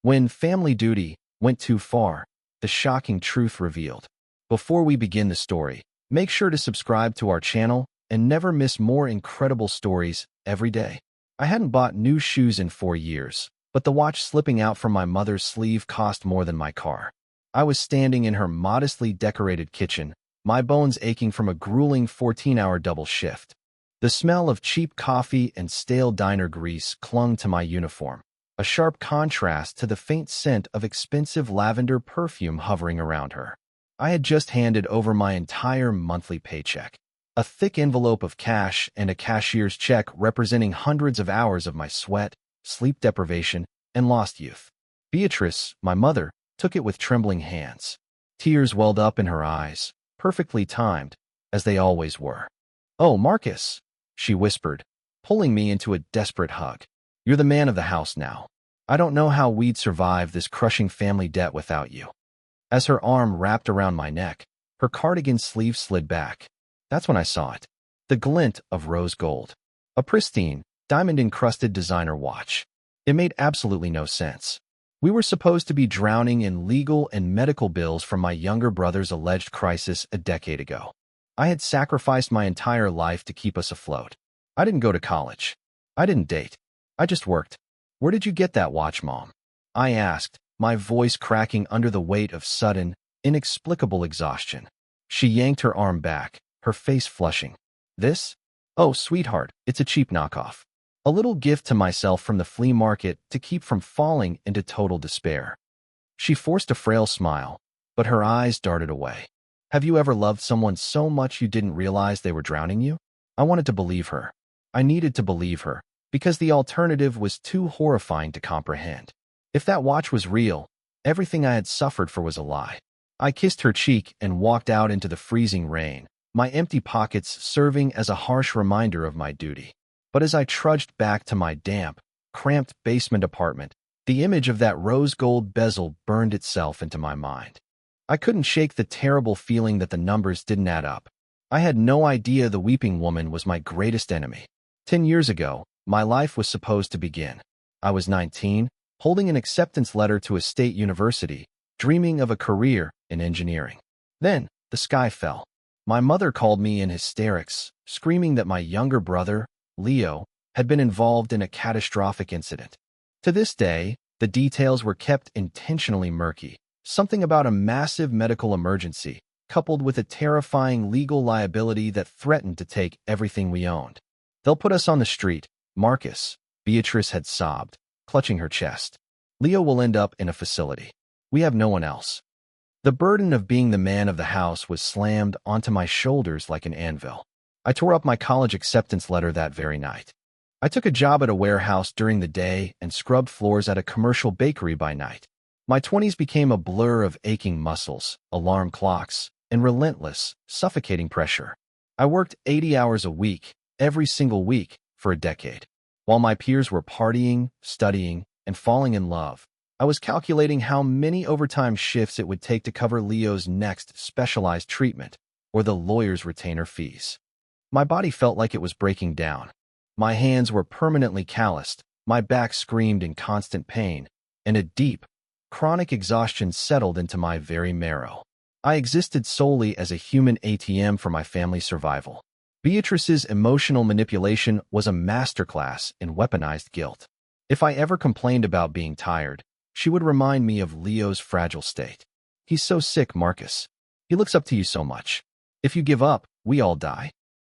When family duty went too far, the shocking truth revealed. Before we begin the story, make sure to subscribe to our channel and never miss more incredible stories every day. I hadn't bought new shoes in 4 years, but the watch slipping out from my mother's sleeve cost more than my car. I was standing in her modestly decorated kitchen, my bones aching from a grueling 14-hour double shift. The smell of cheap coffee and stale diner grease clung to my uniform, a sharp contrast to the faint scent of expensive lavender perfume hovering around her. I had just handed over my entire monthly paycheck, a thick envelope of cash and a cashier's check representing hundreds of hours of my sweat, sleep deprivation, and lost youth. Beatrice, my mother, took it with trembling hands. Tears welled up in her eyes, perfectly timed, as they always were. "Oh, Marcus," she whispered, pulling me into a desperate hug. "You're the man of the house now. I don't know how we'd survive this crushing family debt without you." As her arm wrapped around my neck, her cardigan sleeve slid back. That's when I saw it. The glint of rose gold. A pristine, diamond-encrusted designer watch. It made absolutely no sense. We were supposed to be drowning in legal and medical bills from my younger brother's alleged crisis a decade ago. I had sacrificed my entire life to keep us afloat. I didn't go to college. I didn't date. I just worked. "Where did you get that watch, Mom?" I asked, my voice cracking under the weight of sudden, inexplicable exhaustion. She yanked her arm back, her face flushing. "This? Oh, sweetheart, it's a cheap knockoff. A little gift to myself from the flea market to keep from falling into total despair." She forced a frail smile, but her eyes darted away. Have you ever loved someone so much you didn't realize they were drowning you? I wanted to believe her. I needed to believe her, because the alternative was too horrifying to comprehend. If that watch was real, everything I had suffered for was a lie. I kissed her cheek and walked out into the freezing rain, my empty pockets serving as a harsh reminder of my duty. But as I trudged back to my damp, cramped basement apartment, the image of that rose gold bezel burned itself into my mind. I couldn't shake the terrible feeling that the numbers didn't add up. I had no idea the weeping woman was my greatest enemy. 10 years ago, my life was supposed to begin. I was 19, holding an acceptance letter to a state university, dreaming of a career in engineering. Then, the sky fell. My mother called me in hysterics, screaming that my younger brother, Leo, had been involved in a catastrophic incident. To this day, the details were kept intentionally murky. Something about a massive medical emergency, coupled with a terrifying legal liability that threatened to take everything we owned. "They'll put us on the street, Marcus," Beatrice had sobbed, clutching her chest. "Leo will end up in a facility. We have no one else." The burden of being the man of the house was slammed onto my shoulders like an anvil. I tore up my college acceptance letter that very night. I took a job at a warehouse during the day and scrubbed floors at a commercial bakery by night. My 20s became a blur of aching muscles, alarm clocks, and relentless, suffocating pressure. I worked 80 hours a week, every single week, for a decade. While my peers were partying, studying, and falling in love, I was calculating how many overtime shifts it would take to cover Leo's next specialized treatment, or the lawyer's retainer fees. My body felt like it was breaking down. My hands were permanently calloused, my back screamed in constant pain, and a deep, chronic exhaustion settled into my very marrow. I existed solely as a human ATM for my family's survival. Beatrice's emotional manipulation was a masterclass in weaponized guilt. If I ever complained about being tired, she would remind me of Leo's fragile state. "He's so sick, Marcus. He looks up to you so much. If you give up, we all die."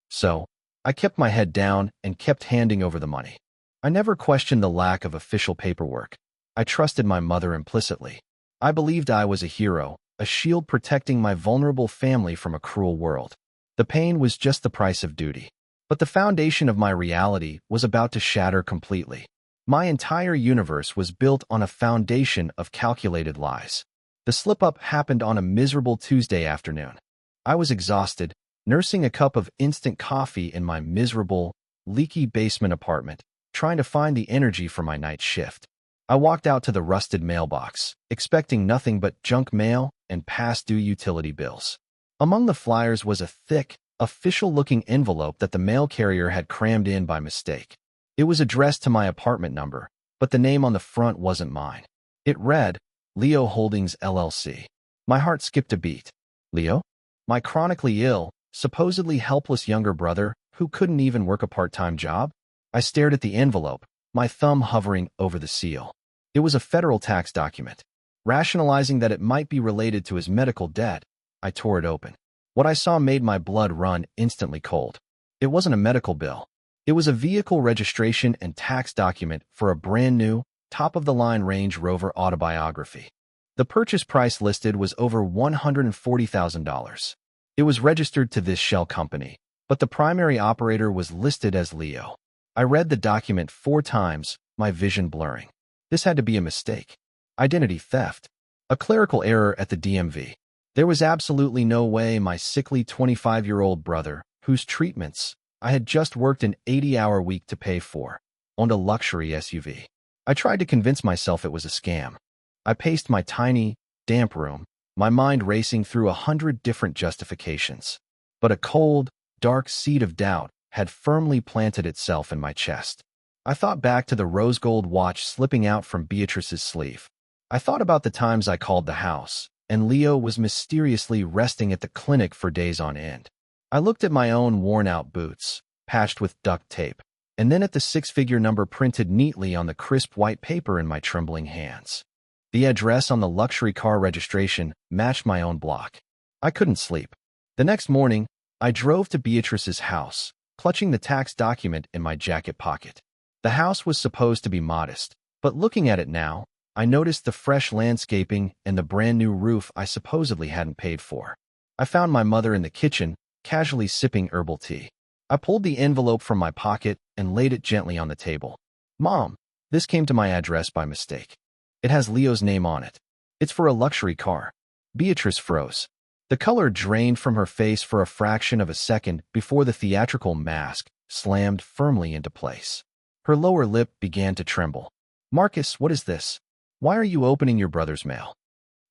So, I kept my head down and kept handing over the money. I never questioned the lack of official paperwork. I trusted my mother implicitly. I believed I was a hero, a shield protecting my vulnerable family from a cruel world. The pain was just the price of duty. But the foundation of my reality was about to shatter completely. My entire universe was built on a foundation of calculated lies. The slip-up happened on a miserable Tuesday afternoon. I was exhausted, nursing a cup of instant coffee in my miserable, leaky basement apartment, trying to find the energy for my night shift. I walked out to the rusted mailbox, expecting nothing but junk mail and past-due utility bills. Among the flyers was a thick, official-looking envelope that the mail carrier had crammed in by mistake. It was addressed to my apartment number, but the name on the front wasn't mine. It read, Leo Holdings LLC. My heart skipped a beat. Leo? My chronically ill, supposedly helpless younger brother who couldn't even work a part-time job? I stared at the envelope, my thumb hovering over the seal. It was a federal tax document. Rationalizing that it might be related to his medical debt, I tore it open. What I saw made my blood run instantly cold. It wasn't a medical bill. It was a vehicle registration and tax document for a brand new, top-of-the-line Range Rover autobiography. The purchase price listed was over $140,000. It was registered to this shell company, but the primary operator was listed as Leo. I read the document 4 times, my vision blurring. This had to be a mistake. Identity theft. A clerical error at the DMV. There was absolutely no way my sickly 25-year-old brother, whose treatments I had just worked an 80-hour week to pay for, owned a luxury SUV. I tried to convince myself it was a scam. I paced my tiny, damp room, my mind racing through 100 different justifications. But a cold, dark seed of doubt had firmly planted itself in my chest. I thought back to the rose gold watch slipping out from Beatrice's sleeve. I thought about the times I called the house, and Leo was mysteriously resting at the clinic for days on end. I looked at my own worn-out boots, patched with duct tape, and then at the 6-figure number printed neatly on the crisp white paper in my trembling hands. The address on the luxury car registration matched my own block. I couldn't sleep. The next morning, I drove to Beatrice's house, clutching the tax document in my jacket pocket. The house was supposed to be modest, but looking at it now, I noticed the fresh landscaping and the brand-new roof I supposedly hadn't paid for. I found my mother in the kitchen, casually sipping herbal tea. I pulled the envelope from my pocket and laid it gently on the table. Mom, this came to my address by mistake. It has Leo's name on it. It's for a luxury car. Beatrice froze. The color drained from her face for a fraction of a second before the theatrical mask slammed firmly into place. Her lower lip began to tremble. Marcus, what is this? Why are you opening your brother's mail?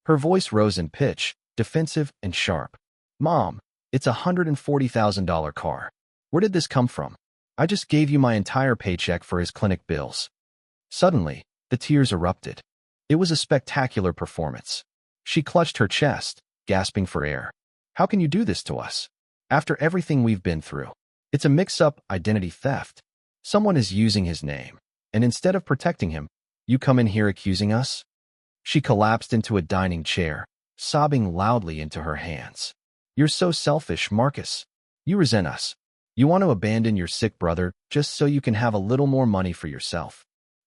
Her voice rose in pitch, defensive and sharp. Mom, it's a $140,000 car. Where did this come from? I just gave you my entire paycheck for his clinic bills. Suddenly, the tears erupted. It was a spectacular performance. She clutched her chest, gasping for air. How can you do this to us? After everything we've been through. It's a mix-up identity theft. Someone is using his name, and instead of protecting him, you come in here accusing us? She collapsed into a dining chair, sobbing loudly into her hands. You're so selfish, Marcus. You resent us. You want to abandon your sick brother just so you can have a little more money for yourself.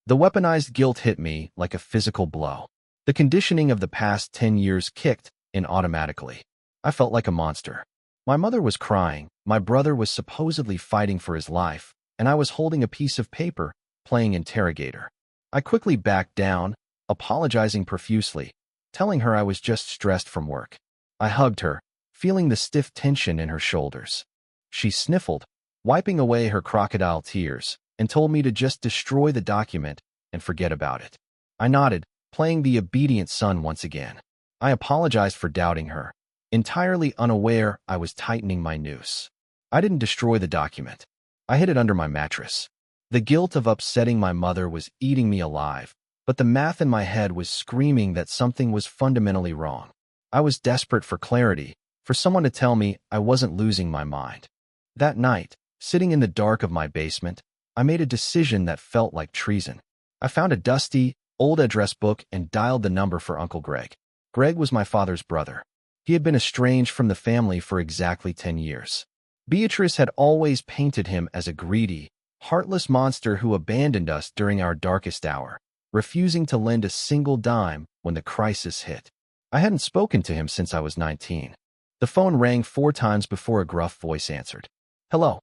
The weaponized guilt hit me like a physical blow. The conditioning of the past 10 years kicked in automatically. I felt like a monster. My mother was crying, my brother was supposedly fighting for his life, and I was holding a piece of paper, playing interrogator. I quickly backed down, apologizing profusely, telling her I was just stressed from work. I hugged her, feeling the stiff tension in her shoulders. She sniffled, wiping away her crocodile tears, and told me to just destroy the document and forget about it. I nodded, playing the obedient son once again. I apologized for doubting her, entirely unaware I was tightening my noose. I didn't destroy the document. I hid it under my mattress. The guilt of upsetting my mother was eating me alive, but the math in my head was screaming that something was fundamentally wrong. I was desperate for clarity, for someone to tell me I wasn't losing my mind. That night, sitting in the dark of my basement, I made a decision that felt like treason. I found a dusty, old address book and dialed the number for Uncle Greg. Greg was my father's brother. He had been estranged from the family for exactly 10 years. Beatrice had always painted him as a greedy, heartless monster who abandoned us during our darkest hour, refusing to lend a single dime when the crisis hit. I hadn't spoken to him since I was 19. The phone rang 4 times before a gruff voice answered. Hello.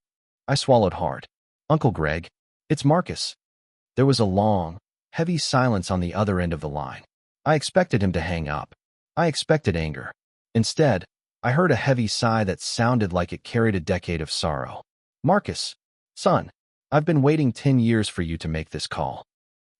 I swallowed hard. Uncle Greg, it's Marcus. There was a long, heavy silence on the other end of the line. I expected him to hang up. I expected anger. Instead, I heard a heavy sigh that sounded like it carried a decade of sorrow. Marcus, son, I've been waiting 10 years for you to make this call.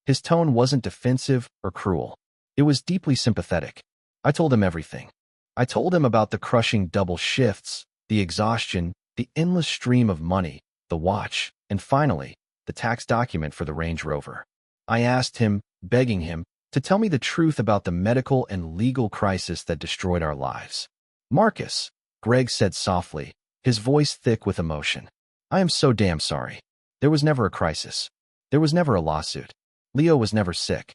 His tone wasn't defensive or cruel. It was deeply sympathetic. I told him everything. I told him about the crushing double shifts, the exhaustion, the endless stream of money, the watch, and finally, the tax document for the Range Rover. I asked him, begging him, to tell me the truth about the medical and legal crisis that destroyed our lives. Marcus, Greg said softly, his voice thick with emotion. I am so damn sorry. There was never a crisis. There was never a lawsuit. Leo was never sick.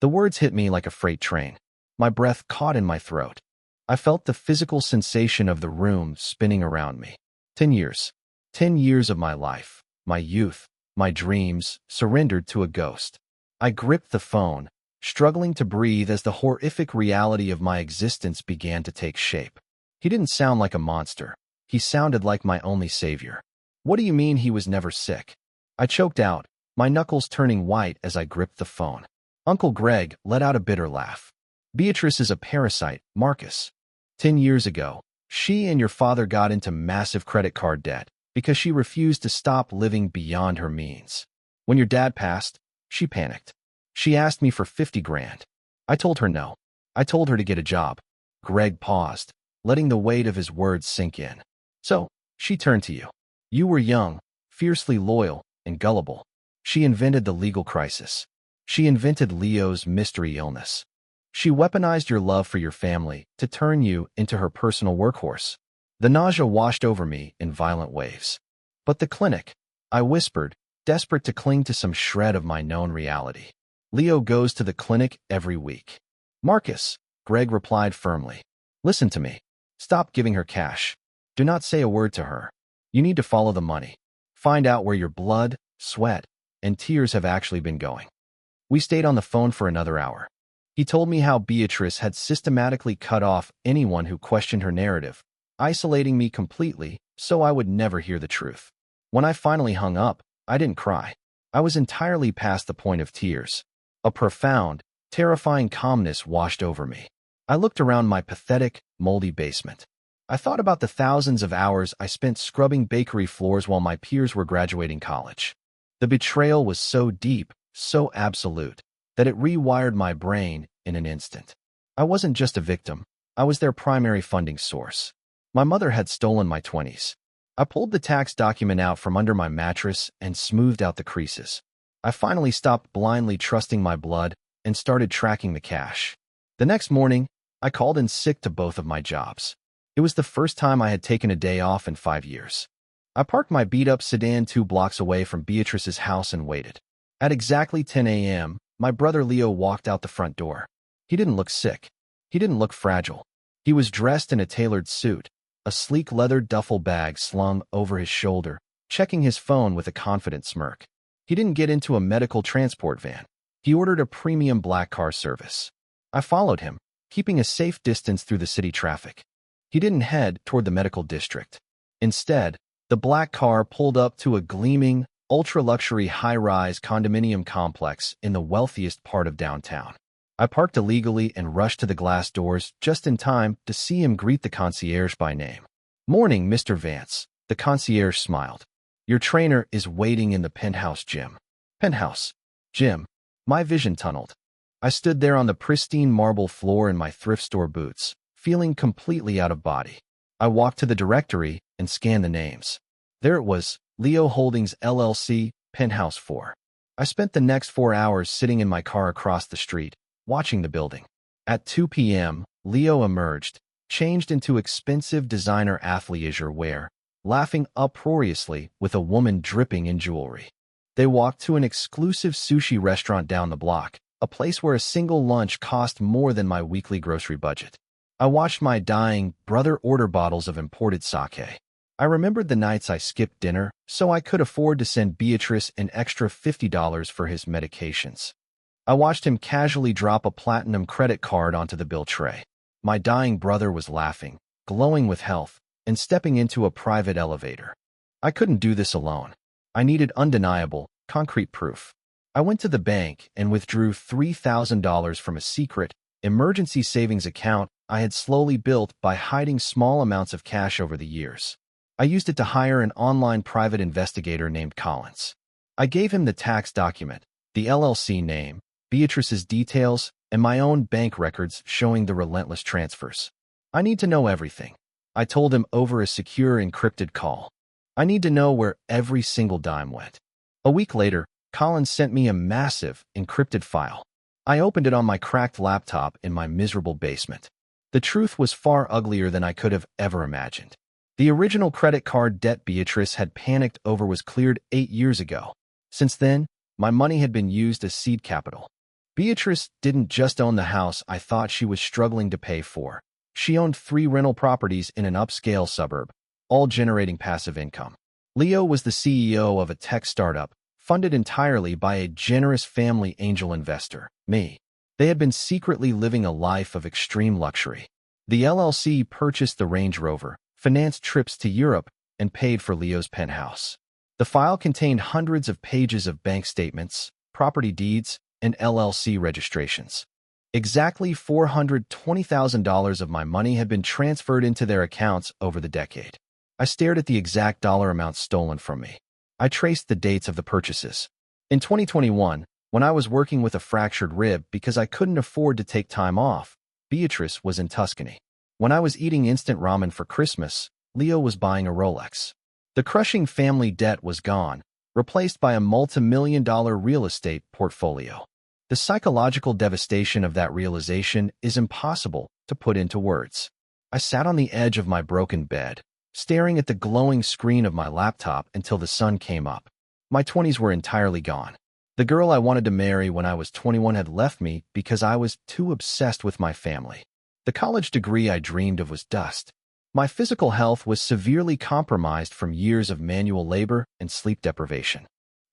The words hit me like a freight train. My breath caught in my throat. I felt the physical sensation of the room spinning around me. 10 years. 10 years of my life, my youth, my dreams, surrendered to a ghost. I gripped the phone, struggling to breathe as the horrific reality of my existence began to take shape. He didn't sound like a monster. He sounded like my only savior. What do you mean he was never sick? I choked out, my knuckles turning white as I gripped the phone. Uncle Greg let out a bitter laugh. Beatrice is a parasite, Marcus. 10 years ago, she and your father got into massive credit card debt because she refused to stop living beyond her means. When your dad passed, she panicked. She asked me for 50 grand. I told her no. I told her to get a job. Greg paused, letting the weight of his words sink in. So, she turned to you. You were young, fiercely loyal, and gullible. She invented the legal crisis. She invented Leo's mystery illness. She weaponized your love for your family to turn you into her personal workhorse. The nausea washed over me in violent waves. But the clinic, I whispered, desperate to cling to some shred of my known reality. Leo goes to the clinic every week. Marcus, Greg replied firmly. Listen to me. Stop giving her cash. Do not say a word to her. You need to follow the money. Find out where your blood, sweat, and tears have actually been going. We stayed on the phone for another hour. He told me how Beatrice had systematically cut off anyone who questioned her narrative, isolating me completely so I would never hear the truth. When I finally hung up, I didn't cry. I was entirely past the point of tears. A profound, terrifying calmness washed over me. I looked around my pathetic, moldy basement. I thought about the thousands of hours I spent scrubbing bakery floors while my peers were graduating college. The betrayal was so deep, so absolute, that it rewired my brain in an instant. I wasn't just a victim. I was their primary funding source. My mother had stolen my 20s. I pulled the tax document out from under my mattress and smoothed out the creases. I finally stopped blindly trusting my blood and started tracking the cash. The next morning, I called in sick to both of my jobs. It was the first time I had taken a day off in 5 years. I parked my beat-up sedan 2 blocks away from Beatrice's house and waited. At exactly 10 a.m., my brother Leo walked out the front door. He didn't look sick. He didn't look fragile. He was dressed in a tailored suit, a sleek leather duffel bag slung over his shoulder, checking his phone with a confident smirk. He didn't get into a medical transport van. He ordered a premium black car service. I followed him, keeping a safe distance through the city traffic. He didn't head toward the medical district. Instead, the black car pulled up to a gleaming, ultra-luxury high-rise condominium complex in the wealthiest part of downtown. I parked illegally and rushed to the glass doors just in time to see him greet the concierge by name. "Morning, Mr. Vance," the concierge smiled. "Your trainer is waiting in the penthouse gym." Penthouse. Gym. My vision tunneled. I stood there on the pristine marble floor in my thrift store boots, feeling completely out of body. I walked to the directory and scanned the names. There it was, Leo Holdings LLC, Penthouse 4. I spent the next 4 hours sitting in my car across the street, watching the building. At 2 p.m., Leo emerged, changed into expensive designer athleisure wear, laughing uproariously with a woman dripping in jewelry. They walked to an exclusive sushi restaurant down the block, a place where a single lunch cost more than my weekly grocery budget. I watched my dying brother order bottles of imported sake. I remembered the nights I skipped dinner so I could afford to send Beatrice an extra $50 for his medications. I watched him casually drop a platinum credit card onto the bill tray. My dying brother was laughing, glowing with health, and stepping into a private elevator. I couldn't do this alone. I needed undeniable, concrete proof. I went to the bank and withdrew $3,000 from a secret, emergency savings account I had slowly built by hiding small amounts of cash over the years. I used it to hire an online private investigator named Collins. I gave him the tax document, the LLC name, Beatrice's details, and my own bank records showing the relentless transfers. "I need to know everything," I told him over a secure encrypted call. "I need to know where every single dime went." A week later, Collins sent me a massive, encrypted file. I opened it on my cracked laptop in my miserable basement. The truth was far uglier than I could have ever imagined. The original credit card debt Beatrice had panicked over was cleared 8 years ago. Since then, my money had been used as seed capital. Beatrice didn't just own the house I thought she was struggling to pay for. She owned 3 rental properties in an upscale suburb, all generating passive income. Leo was the CEO of a tech startup, funded entirely by a generous family angel investor, me. They had been secretly living a life of extreme luxury. The LLC purchased the Range Rover, financed trips to Europe, and paid for Leo's penthouse. The file contained hundreds of pages of bank statements, property deeds, and LLC registrations. Exactly $420,000 of my money had been transferred into their accounts over the decade. I stared at the exact dollar amount stolen from me. I traced the dates of the purchases. In 2021, when I was working with a fractured rib because I couldn't afford to take time off, Beatrice was in Tuscany. When I was eating instant ramen for Christmas, Leo was buying a Rolex. The crushing family debt was gone, replaced by a multi-million-dollar real estate portfolio. The psychological devastation of that realization is impossible to put into words. I sat on the edge of my broken bed, staring at the glowing screen of my laptop until the sun came up. My 20s were entirely gone. The girl I wanted to marry when I was 21 had left me because I was too obsessed with my family. The college degree I dreamed of was dust. My physical health was severely compromised from years of manual labor and sleep deprivation.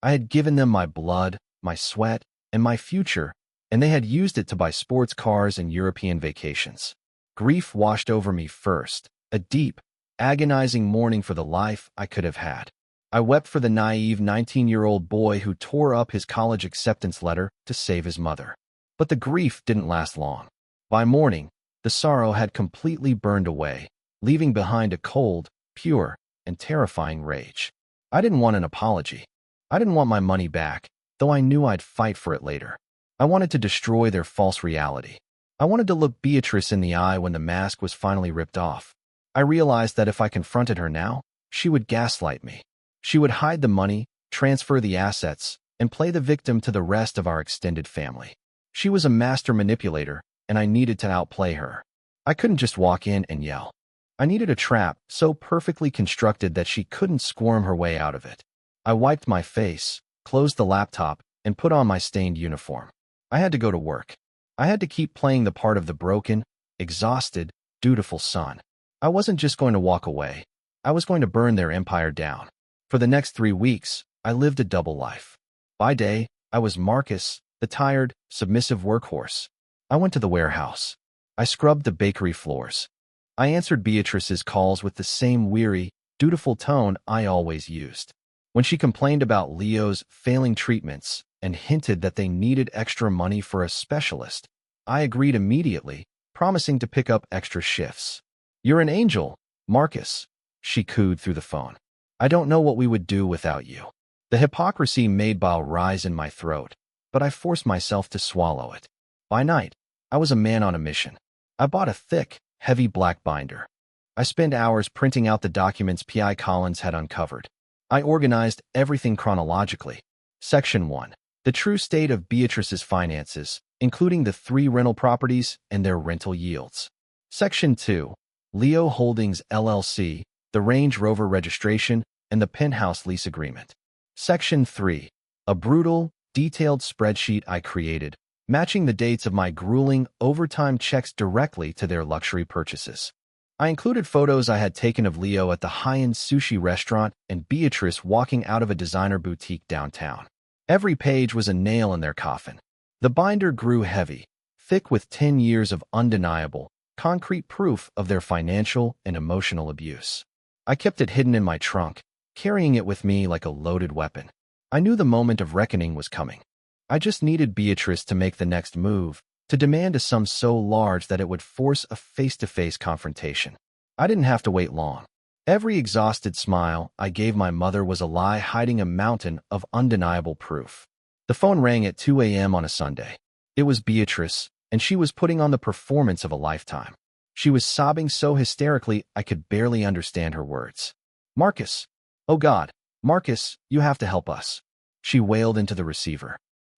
I had given them my blood, my sweat, and my future, and they had used it to buy sports cars and European vacations. Grief washed over me first, a deep, agonizing mourning for the life I could have had. I wept for the naive 19-year-old boy who tore up his college acceptance letter to save his mother. But the grief didn't last long. By morning, the sorrow had completely burned away, leaving behind a cold, pure, and terrifying rage. I didn't want an apology. I didn't want my money back, though I knew I'd fight for it later. I wanted to destroy their false reality. I wanted to look Beatrice in the eye when the mask was finally ripped off. I realized that if I confronted her now, she would gaslight me. She would hide the money, transfer the assets, and play the victim to the rest of our extended family. She was a master manipulator, and I needed to outplay her. I couldn't just walk in and yell. I needed a trap so perfectly constructed that she couldn't squirm her way out of it. I wiped my face, closed the laptop, and put on my stained uniform. I had to go to work. I had to keep playing the part of the broken, exhausted, dutiful son. I wasn't just going to walk away. I was going to burn their empire down. For the next 3 weeks, I lived a double life. By day, I was Marcus, the tired, submissive workhorse. I went to the warehouse. I scrubbed the bakery floors. I answered Beatrice's calls with the same weary, dutiful tone I always used. When she complained about Leo's failing treatments and hinted that they needed extra money for a specialist, I agreed immediately, promising to pick up extra shifts. "You're an angel, Marcus," she cooed through the phone. "I don't know what we would do without you." The hypocrisy made bile rise in my throat, but I forced myself to swallow it. By night, I was a man on a mission. I bought a thick, heavy black binder. I spent hours printing out the documents P.I. Collins had uncovered. I organized everything chronologically. Section 1. The true state of Beatrice's finances, including the 3 rental properties and their rental yields. Section 2. Leo Holdings LLC, the Range Rover registration, and the penthouse lease agreement. Section 3. A brutal, detailed spreadsheet I created, matching the dates of my grueling overtime checks directly to their luxury purchases. I included photos I had taken of Leo at the high-end sushi restaurant and Beatrice walking out of a designer boutique downtown. Every page was a nail in their coffin. The binder grew heavy, thick with 10 years of undeniable, concrete proof of their financial and emotional abuse. I kept it hidden in my trunk, carrying it with me like a loaded weapon. I knew the moment of reckoning was coming. I just needed Beatrice to make the next move, to demand a sum so large that it would force a face-to-face confrontation. I didn't have to wait long. Every exhausted smile I gave my mother was a lie hiding a mountain of undeniable proof. The phone rang at 2 a.m. on a Sunday. It was Beatrice, and she was putting on the performance of a lifetime. She was sobbing so hysterically I could barely understand her words. "Marcus! Oh God, Marcus, you have to help us," she wailed into the receiver.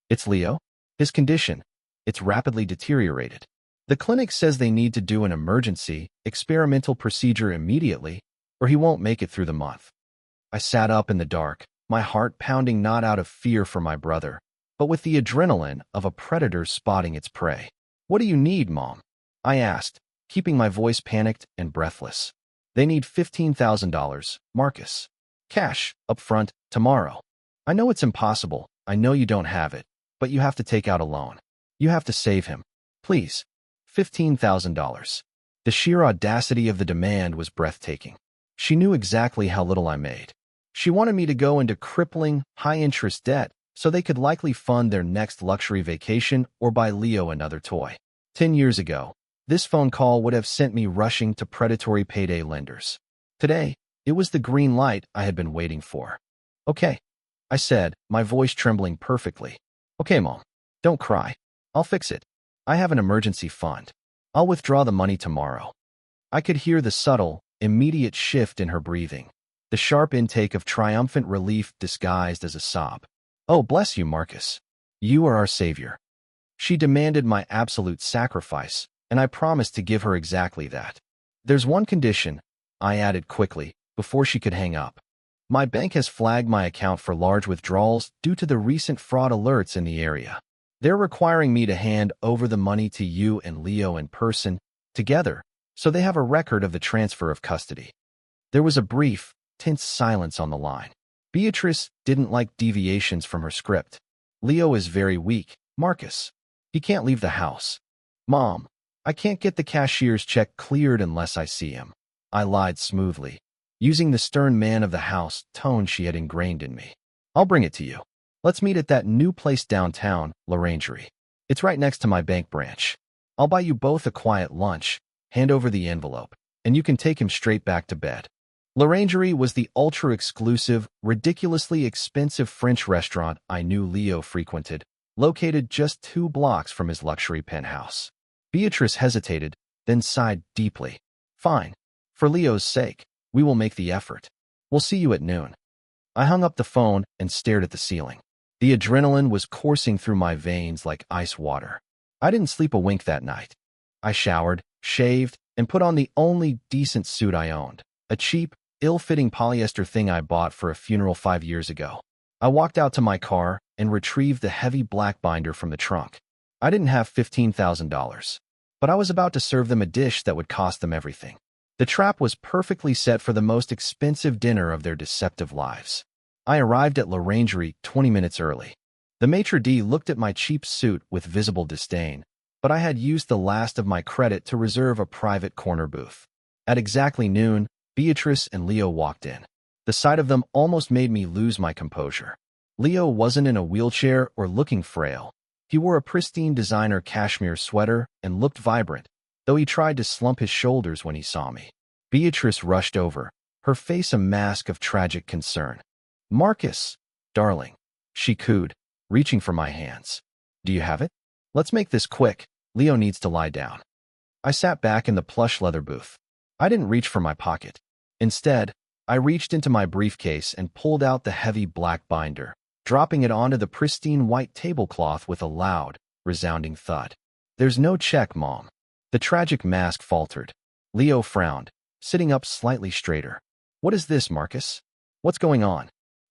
"It's Leo. His condition. It's rapidly deteriorated. The clinic says they need to do an emergency, experimental procedure immediately, or he won't make it through the month. I sat up in the dark, my heart pounding not out of fear for my brother, but with the adrenaline of a predator spotting its prey. "What do you need, Mom?" I asked, keeping my voice panicked and breathless. "They need $15,000, Marcus. Cash, up front, tomorrow. I know it's impossible. I know you don't have it, but you have to take out a loan. You have to save him. Please. $15,000. The sheer audacity of the demand was breathtaking. She knew exactly how little I made. She wanted me to go into crippling, high-interest debt so they could likely fund their next luxury vacation or buy Leo another toy. 10 years ago, this phone call would have sent me rushing to predatory payday lenders. Today, it was the green light I had been waiting for. "Okay," I said, my voice trembling perfectly. "Okay, Mom. Don't cry. I'll fix it. I have an emergency fund. I'll withdraw the money tomorrow." I could hear the subtle, immediate shift in her breathing, the sharp intake of triumphant relief disguised as a sob. "Oh, bless you, Marcus. You are our savior." She demanded my absolute sacrifice, and I promised to give her exactly that. "There's one condition," I added quickly, before she could hang up. "My bank has flagged my account for large withdrawals due to the recent fraud alerts in the area. They're requiring me to hand over the money to you and Leo in person, together, so they have a record of the transfer of custody." There was a brief, tense silence on the line. Beatrice didn't like deviations from her script. "Leo is very weak, Marcus. He can't leave the house." "Mom, I can't get the cashier's check cleared unless I see him," I lied smoothly, using the stern man of the house tone she had ingrained in me. "I'll bring it to you. Let's meet at that new place downtown, L'Orangerie. It's right next to my bank branch. I'll buy you both a quiet lunch, hand over the envelope, and you can take him straight back to bed." L'Orangerie was the ultra-exclusive, ridiculously expensive French restaurant I knew Leo frequented, located just 2 blocks from his luxury penthouse. Beatrice hesitated, then sighed deeply. "Fine. For Leo's sake, we will make the effort. We'll see you at noon." I hung up the phone and stared at the ceiling. The adrenaline was coursing through my veins like ice water. I didn't sleep a wink that night. I showered, shaved, and put on the only decent suit I owned, a cheap, ill-fitting polyester thing I bought for a funeral 5 years ago. I walked out to my car and retrieved the heavy black binder from the trunk. I didn't have $15,000, but I was about to serve them a dish that would cost them everything. The trap was perfectly set for the most expensive dinner of their deceptive lives. I arrived at L'Orangerie 20 minutes early. The maitre d' looked at my cheap suit with visible disdain, but I had used the last of my credit to reserve a private corner booth. At exactly noon, Beatrice and Leo walked in. The sight of them almost made me lose my composure. Leo wasn't in a wheelchair or looking frail. He wore a pristine designer cashmere sweater and looked vibrant, though he tried to slump his shoulders when he saw me. Beatrice rushed over, her face a mask of tragic concern. "Marcus, darling," she cooed, reaching for my hands. "Do you have it? Let's make this quick. Leo needs to lie down." I sat back in the plush leather booth. I didn't reach for my pocket. Instead, I reached into my briefcase and pulled out the heavy black binder, dropping it onto the pristine white tablecloth with a loud, resounding thud. "There's no check, Mom." The tragic mask faltered. Leo frowned, sitting up slightly straighter. "What is this, Marcus? What's going on?"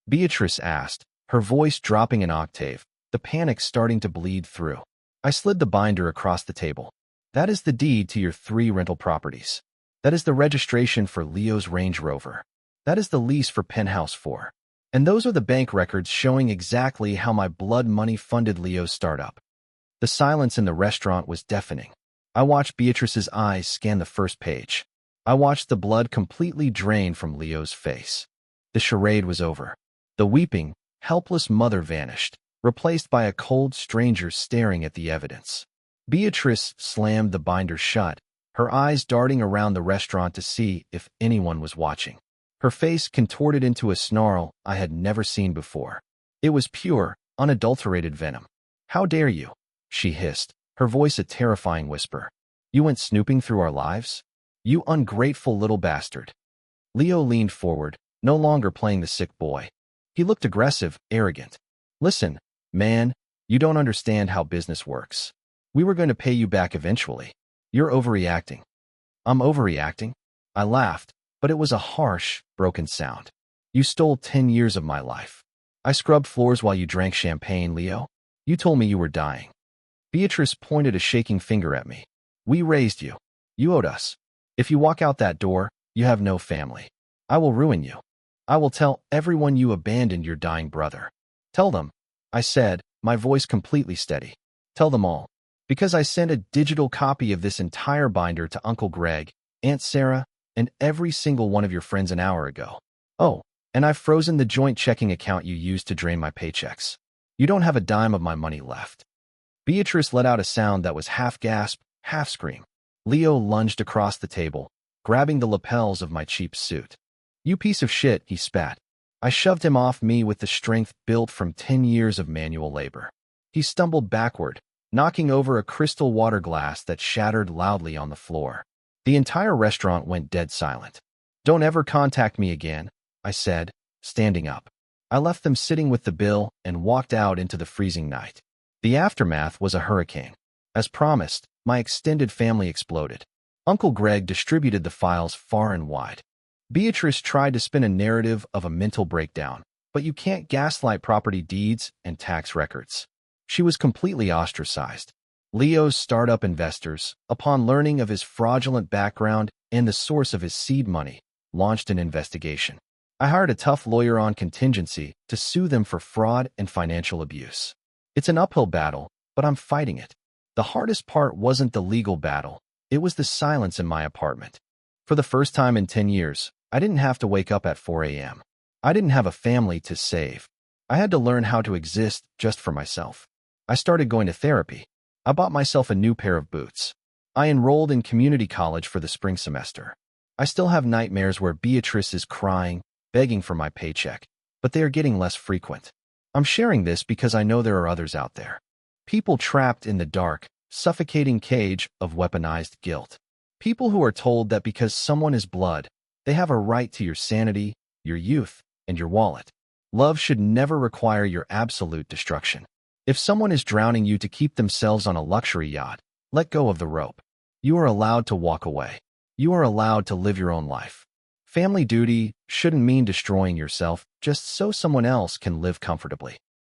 Beatrice asked, her voice dropping an octave, the panic starting to bleed through. I slid the binder across the table. "That is the deed to your 3 rental properties. That is the registration for Leo's Range Rover. That is the lease for Penthouse 4. And those are the bank records showing exactly how my blood money funded Leo's startup." The silence in the restaurant was deafening. I watched Beatrice's eyes scan the first page. I watched the blood completely drain from Leo's face. The charade was over. The weeping, helpless mother vanished, replaced by a cold stranger staring at the evidence. Beatrice slammed the binder shut, her eyes darting around the restaurant to see if anyone was watching. Her face contorted into a snarl I had never seen before. It was pure, unadulterated venom. "How dare you?" she hissed, her voice a terrifying whisper. "You went snooping through our lives? You ungrateful little bastard." Leo leaned forward, no longer playing the sick boy. He looked aggressive, arrogant. "Listen, man, you don't understand how business works. We were going to pay you back eventually. You're overreacting. I'm overreacting? I laughed, but it was a harsh, broken sound. You stole 10 years of my life. I scrubbed floors while you drank champagne, Leo. You told me you were dying. Beatrice pointed a shaking finger at me. We raised you. You owed us. If you walk out that door, you have no family. I will ruin you. I will tell everyone you abandoned your dying brother. Tell them, I said, my voice completely steady. Tell them all. Because I sent a digital copy of this entire binder to Uncle Greg, Aunt Sarah, and every single one of your friends an hour ago. Oh, and I've frozen the joint checking account you used to drain my paychecks. You don't have a dime of my money left. Beatrice let out a sound that was half gasp, half scream. Leo lunged across the table, grabbing the lapels of my cheap suit. You piece of shit, he spat. I shoved him off me with the strength built from 10 years of manual labor. He stumbled backward, knocking over a crystal water glass that shattered loudly on the floor. The entire restaurant went dead silent. Don't ever contact me again, I said, standing up. I left them sitting with the bill and walked out into the freezing night. The aftermath was a hurricane. As promised, my extended family exploded. Uncle Greg distributed the files far and wide. Beatrice tried to spin a narrative of a mental breakdown, but you can't gaslight property deeds and tax records. She was completely ostracized. Leo's startup investors, upon learning of his fraudulent background and the source of his seed money, launched an investigation. I hired a tough lawyer on contingency to sue them for fraud and financial abuse. It's an uphill battle, but I'm fighting it. The hardest part wasn't the legal battle. It was the silence in my apartment. For the first time in 10 years, I didn't have to wake up at 4 a.m. I didn't have a family to save. I had to learn how to exist just for myself. I started going to therapy. I bought myself a new pair of boots. I enrolled in community college for the spring semester. I still have nightmares where Beatrice is crying, begging for my paycheck, but they are getting less frequent. I'm sharing this because I know there are others out there. People trapped in the dark, suffocating cage of weaponized guilt. People who are told that because someone is blood, they have a right to your sanity, your youth, and your wallet. Love should never require your absolute destruction. If someone is drowning you to keep themselves on a luxury yacht, let go of the rope. You are allowed to walk away. You are allowed to live your own life. Family duty shouldn't mean destroying yourself just so someone else can live comfortably.